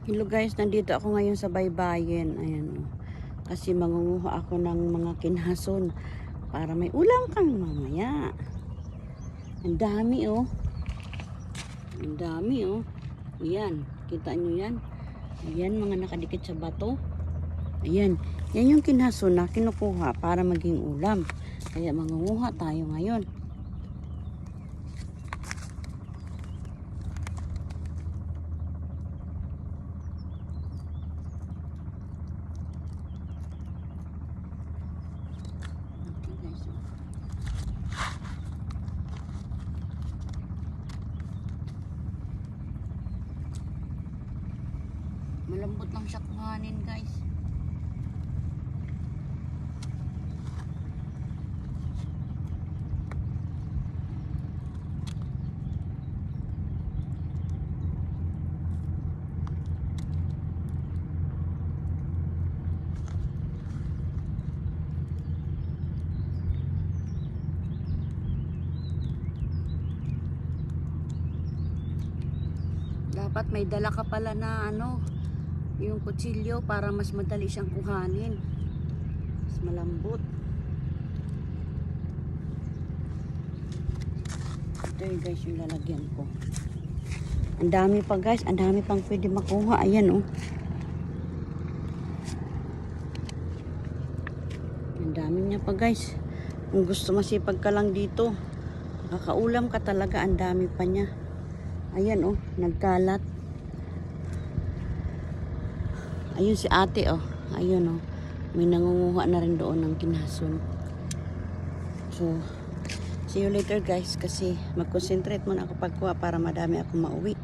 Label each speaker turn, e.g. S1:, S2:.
S1: Hello guys, nandito ako ngayon sa baybayin. Ayan oh. Kasi mangunguha ako ng mga kinhason para may ulam kami mamaya. Ang dami oh. Ang dami oh. Ayan, kita nyo yan. Ayan, mga nakadikit sa bato. Ayan, yan yung kinhason na kinukuha para maging ulam. Kaya mangunguha tayo ngayon. Malambot lang siya kuhanin guys. Dapat may dala ka pala na ano, yung kutsilyo para mas madali siyang kuhanin. Mas malambot. Ito yung guys yung lalagyan ko. Ang dami pa guys, ang dami pang pwede makuha. Ayan oh. Ang dami niya pa guys. Kung gusto masipag ka lang dito, makakaulam ka talaga, ang dami pa niya. Ayan oh, nagkalat. Ayun si ate oh. Ayun oh. May nangunguha na rin doon ng kinhason. So, see you later guys kasi mag-concentrate muna ako pagkuha para madami ako mauwi.